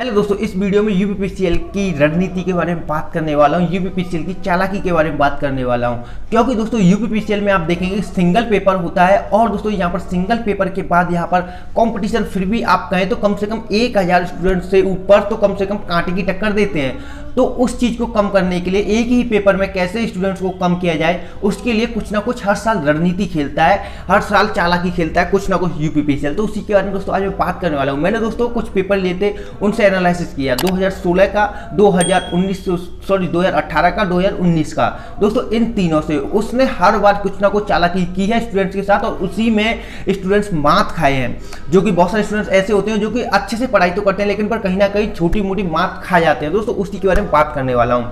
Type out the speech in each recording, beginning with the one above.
Hello दोस्तों, इस video में यूपीपीसीएल की रणनीति के बारे में बात करने वाला हूँ। यूपीपीसीएल की चालाकी के बारे में बात करने वाला हूँ, क्योंकि दोस्तों यूपीपीसीएल में आप देखेंगे सिंगल पेपर होता है और दोस्तों यहाँ पर सिंगल पेपर के बाद यहाँ पर कंपटीशन फिर भी आप कहें तो कम से कम 1000 स्टूडेंट से ऊपर तो कम से कम कांटे की टक्कर देते हैं। तो उस चीज़ को कम करने के लिए एक ही पेपर में कैसे स्टूडेंट्स को कम किया जाए, उसके लिए कुछ ना कुछ हर साल रणनीति खेलता है, हर साल चालाकी खेलता है कुछ ना कुछ यूपीपीसीएल। तो उसी के बारे में दोस्तों आज मैं बात करने वाला हूँ। मैंने दोस्तों कुछ पेपर लिए थे, उनसे एनालिसिस किया 2016 का, 2018 का, 2019 का। दोस्तों इन तीनों से उसने हर बार कुछ ना कुछ चालाकी की है स्टूडेंट्स के साथ और उसी में स्टूडेंट्स मात खाए हैं। जो कि बहुत सारे स्टूडेंट्स ऐसे होते हैं जो कि अच्छे से पढ़ाई तो करते हैं लेकिन पर कहीं ना कहीं छोटी मोटी मात खा जाते हैं। दोस्तों उसी के बारे में बात करने वाला हूं।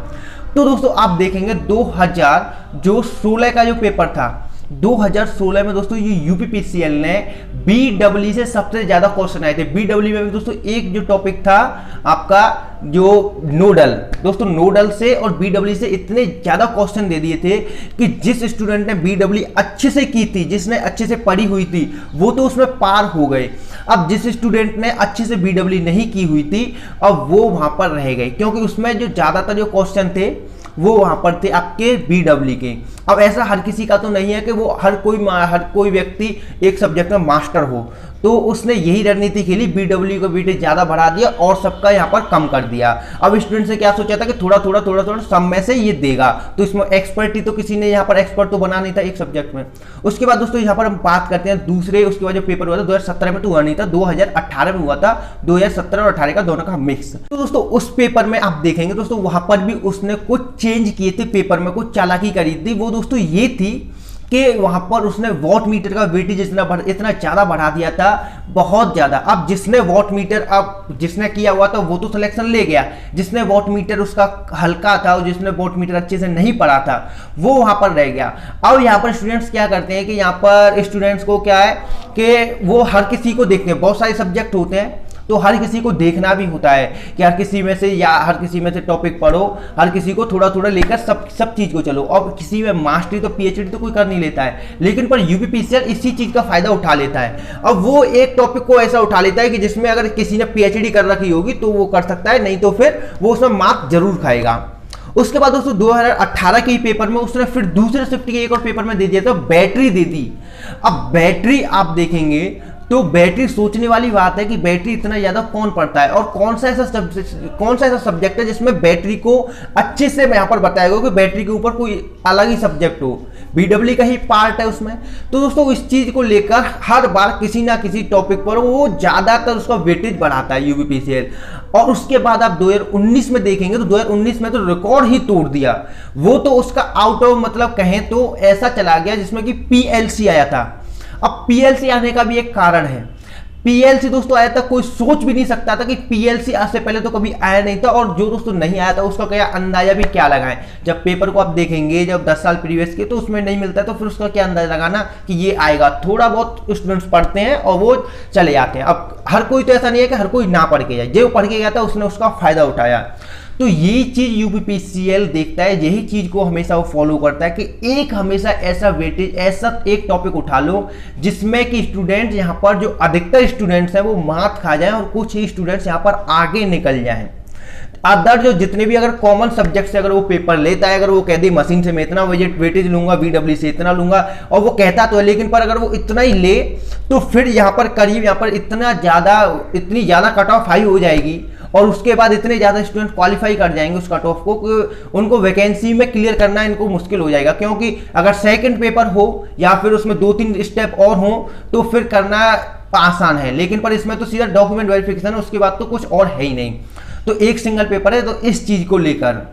तो दोस्तों आप देखेंगे 2016 का जो पेपर था, 2016 में दोस्तों ये यूपीपीसीएल ने बीडब्ल्यू से सबसे ज्यादा क्वेश्चन आए थे। बीडब्ल्यू में दोस्तों एक जो टॉपिक था आपका जो नोडल, दोस्तों नोडल से और बीडब्ल्यू से इतने ज्यादा क्वेश्चन दे दिए थे कि जिस स्टूडेंट ने बीडब्ल्यू अच्छे से की थी, जिसने अच्छे से पढ़ी हुई थी, वो तो उसमें पार हो गए। अब जिस स्टूडेंट ने अच्छे से बीडब्ल्यू नहीं की हुई थी, अब वो वहां पर रह गए, क्योंकि उसमें जो ज्यादातर जो क्वेश्चन थे वो वहां पर थे आपके बीडब्ल्यू के। अब ऐसा हर किसी का तो नहीं है कि वो हर कोई व्यक्ति एक सब्जेक्ट में मास्टर हो, तो उसने यही रणनीति खेली, बीडब्ल्यू का वेटेज ज्यादा बढ़ा दिया और सबका यहाँ पर कम कर दिया। अब स्टूडेंट ने क्या सोचा था कि थोड़ा थोड़ा सब में से ये देगा, तो इसमें एक्सपर्टी तो किसी ने यहाँ पर एक्सपर्ट तो बना नहीं था एक सब्जेक्ट में। उसके बाद दोस्तों यहाँ पर हम बात करते हैं दूसरे, उसके बाद जो पेपर हुआ था 2017 में तो हुआ नहीं था, 2018 में हुआ था, 2017 और 18 का दोनों का मिक्स। तो दोस्तों उस पेपर में आप देखेंगे दोस्तों वहां पर भी उसने कुछ चेंज किए थे, पेपर में कुछ चालाकी करी थी। वो दोस्तों ये थी कि वहां पर उसने वॉट मीटर का वेटेज इतना ज्यादा बढ़ा दिया था, बहुत ज्यादा। अब जिसने वॉट मीटर जिसने किया हुआ था वो तो सिलेक्शन ले गया, जिसने वॉट मीटर उसका हल्का था और जिसने वॉट मीटर अच्छे से नहीं पढ़ा था वो वहां पर रह गया। अब यहाँ पर स्टूडेंट्स क्या करते हैं कि यहाँ पर स्टूडेंट्स को क्या है कि वो हर किसी को देखते हैं, बहुत सारे सब्जेक्ट होते हैं तो हर किसी को देखना भी होता है कि हर किसी में से टॉपिक पढ़ो, हर किसी को थोड़ा थोड़ा लेकर सब चीज को चलो। और किसी में मास्टरी तो पीएचडी तो कोई कर नहीं लेता है, लेकिन पर यूपीपीसीएल इसी चीज का फायदा उठा लेता है। अब वो एक टॉपिक को ऐसा उठा लेता है कि जिसमें अगर किसी ने पीएचडी कर रखी होगी तो वो कर सकता है, नहीं तो फिर वो उसमें मार्क्स जरूर खाएगा। उसके बाद दोस्तों 2018 के पेपर में उसने फिर दूसरे शिफ्ट के एक और पेपर में दे दिया था, बैटरी दे दी। अब बैटरी आप देखेंगे तो बैटरी सोचने वाली बात है कि बैटरी इतना ज्यादा कौन पढ़ता है और कौन सा ऐसा सब्जेक्ट है जिसमें बैटरी को अच्छे से मैं यहाँ पर बताएगा कि बैटरी के ऊपर कोई अलग ही सब्जेक्ट हो, बीडब्ल्यू का ही पार्ट है उसमें। तो दोस्तों इस चीज को लेकर हर बार किसी ना किसी टॉपिक पर वो ज्यादातर उसका वेटेज बढ़ाता है यूपीपीसीएल। और उसके बाद आप 2019 में देखेंगे तो 2019 में तो रिकॉर्ड ही तोड़ दिया। वो तो उसका आउट ऑफ मतलब कहें तो ऐसा चला गया जिसमें कि पीएलसी आया था। अब पीएलसी आने का भी एक कारण है, पीएलसी दोस्तों आया था, कोई सोच भी नहीं सकता था कि पीएलसी आज से पहले तो कभी आया नहीं था। और जो दोस्तों नहीं आया था उसका क्या अंदाजा भी क्या लगाएं, जब पेपर को आप देखेंगे जब 10 साल प्रीवियस के तो उसमें नहीं मिलता है तो फिर उसका क्या अंदाजा लगाना कि ये आएगा। थोड़ा बहुत स्टूडेंट्स पढ़ते हैं और वो चले जाते हैं। अब हर कोई तो ऐसा नहीं है कि हर कोई ना पढ़ के जाए, जो पढ़ के गया था उसने उसका फायदा उठाया। तो यही चीज यूपीपीसीएल देखता है, यही चीज को हमेशा वो फॉलो करता है कि एक हमेशा ऐसा वेटेज, ऐसा एक टॉपिक उठा लो जिसमें कि स्टूडेंट यहाँ पर जो अधिकतर स्टूडेंट्स हैं वो मात खा जाएं और कुछ ही स्टूडेंट्स यहाँ पर आगे निकल जाएं। अदर जो जितने भी अगर कॉमन सब्जेक्ट से अगर वो पेपर लेता है, अगर वो कह दे मशीन से मैं इतना वेटेज लूंगा, बीडब्ल्यू से इतना लूंगा, और वो कहता तो है लेकिन पर अगर वो इतना ही ले तो फिर यहाँ पर करीब यहाँ पर इतनी ज्यादा कट ऑफ हाई हो जाएगी और उसके बाद इतने ज्यादा स्टूडेंट क्वालिफाई कर जाएंगे उस कट ऑफ को कि उनको वैकेंसी में क्लियर करना इनको मुश्किल हो जाएगा। क्योंकि अगर सेकंड पेपर हो या फिर उसमें 2-3 स्टेप और हो तो फिर करना आसान है, लेकिन पर इसमें तो सीधा डॉक्यूमेंट वेरिफिकेशन है, उसके बाद तो कुछ और है ही नहीं। तो एक सिंगल पेपर है, तो इस चीज को लेकर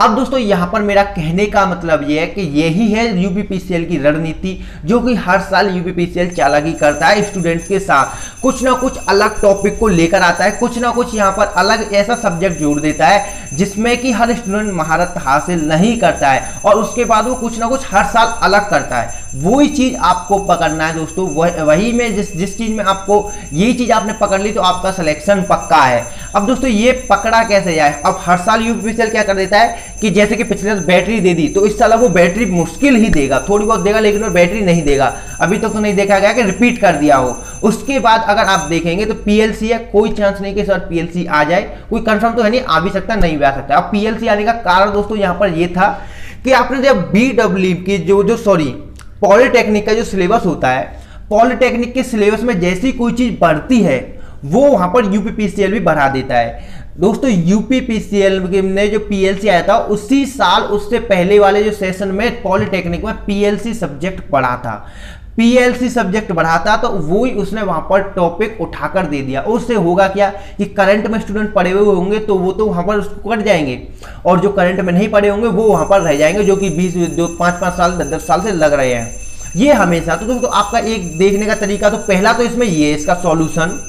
अब दोस्तों यहां पर मेरा कहने का मतलब यह है कि यही है यूपीपीसीएल की रणनीति, जो कि हर साल यूपीपीसीएल चालाकी करता है स्टूडेंट्स के साथ, कुछ ना कुछ अलग टॉपिक को लेकर आता है, कुछ ना कुछ यहां पर अलग ऐसा सब्जेक्ट जोड़ देता है जिसमें कि हर स्टूडेंट महारत हासिल नहीं करता है और उसके बाद वो कुछ ना कुछ हर साल अलग करता है। वही चीज आपको पकड़ना है दोस्तों, वही में जिस चीज में आपको यही चीज आपने पकड़ ली तो आपका सिलेक्शन पक्का है। अब दोस्तों ये पकड़ा कैसे जाए, अब हर साल यूपीपीसीएल क्या कर देता है कि जैसे कि पिछले साल बैटरी दे दी तो इस साल वो बैटरी मुश्किल ही देगा, थोड़ी बहुत देगा लेकिन वो बैटरी नहीं देगा। अभी तक तो नहीं देखा गया कि रिपीट कर दिया हो। उसके बाद अगर आप देखेंगे तो पीएलसी है, कोई चांस नहीं कि सर पीएलसी आ जाए, कोई कंफर्म तो है नहीं, आ भी सकता नहीं भी आ सकता। अब पीएलसी आने का कारण दोस्तों यहाँ पर ये था कि आपने जब बीडब्ल्यू की जो सॉरी पॉलिटेक्निक का जो सिलेबस होता है, पॉलिटेक्निक के सिलेबस में जैसी कोई चीज बढ़ती है वो वहां पर यूपीपीसीएल भी बढ़ा देता है। दोस्तों यूपीपीसीएल ने जो पीएलसी आया था उसी साल उससे पहले वाले जो सेशन में पॉलिटेक्निक में पीएलसी सब्जेक्ट पढ़ा था, पीएलसी सब्जेक्ट बढ़ाता तो वो ही उसने वहां पर टॉपिक उठाकर दे दिया। उससे होगा क्या कि करंट में स्टूडेंट पढ़े हुए होंगे तो वो तो वहां पर उसको कट जाएंगे, और जो करंट में नहीं पढ़े होंगे वो वहां पर रह जाएंगे, जो कि 5-5 साल 10 साल से लग रहे हैं ये हमेशा। तो दोस्तों आपका एक देखने का तरीका, तो पहला तो इसमें ये इसका सॉल्यूशन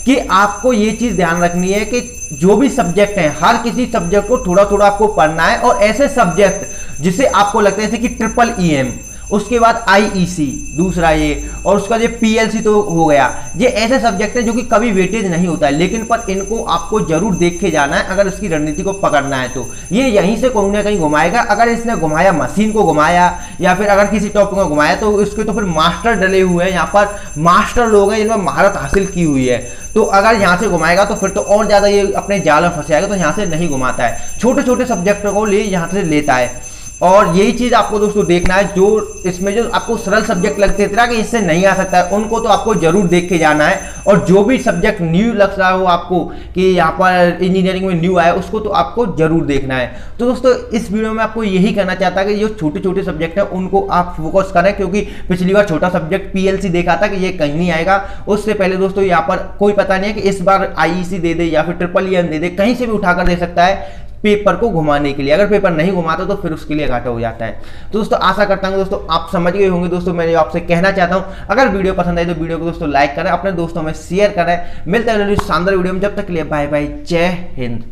कि आपको ये चीज ध्यान रखनी है कि जो भी सब्जेक्ट है हर किसी सब्जेक्ट को थोड़ा थोड़ा आपको पढ़ना है, और ऐसे सब्जेक्ट जिसे आपको लगता है जैसे कि ट्रिपल ईएम, उसके बाद आईईसी दूसरा ये, और उसका ये पीएलसी तो हो गया, ये ऐसे सब्जेक्ट हैं जो कि कभी वेटेज नहीं होता है लेकिन पर इनको आपको जरूर देख के जाना है अगर इसकी रणनीति को पकड़ना है। तो ये यहीं से कहीं ना कहीं घुमाएगा, अगर इसने घुमाया मशीन को घुमाया या फिर अगर किसी टॉपिक को घुमाया तो इसके तो फिर मास्टर डले हुए हैं, यहाँ पर मास्टर लोग हैं जिनमें महारत हासिल की हुई है। तो अगर यहाँ से घुमाएगा तो फिर तो और ज्यादा ये अपने जाल में फंस जाएगा, तो यहाँ से नहीं घुमाता है, छोटे छोटे सब्जेक्ट को ले यहाँ से लेता है। और यही चीज आपको दोस्तों देखना है, जो इसमें जो आपको सरल सब्जेक्ट लगते हैं कि इससे नहीं आ सकता है उनको तो आपको जरूर देख के जाना है, और जो भी सब्जेक्ट न्यू लग रहा हो आपको कि यहाँ पर इंजीनियरिंग में न्यू आया उसको तो आपको जरूर देखना है। तो दोस्तों इस वीडियो में आपको यही कहना चाहता है कि जो छोटे छोटे सब्जेक्ट है उनको आप फोकस करें, क्योंकि पिछली बार छोटा सब्जेक्ट पीएलसी देखा था कि ये कहीं नहीं आएगा। उससे पहले दोस्तों यहाँ पर कोई पता नहीं है कि इस बार आईईसी दे दे या फिर ट्रिपल ईएम दे दे, कहीं से भी उठाकर दे सकता है पेपर को घुमाने के लिए। अगर पेपर नहीं घुमाता तो फिर उसके लिए घाटा हो जाता है। तो दोस्तों आशा करता हूँ दोस्तों आप समझ गए होंगे। दोस्तों मैं आपसे कहना चाहता हूँ अगर वीडियो पसंद आए तो वीडियो को दोस्तों लाइक करें, अपने दोस्तों में शेयर करें। मिलते हैं शानदार वीडियो में, जब तक के लिए बाय बाय, जय हिंद।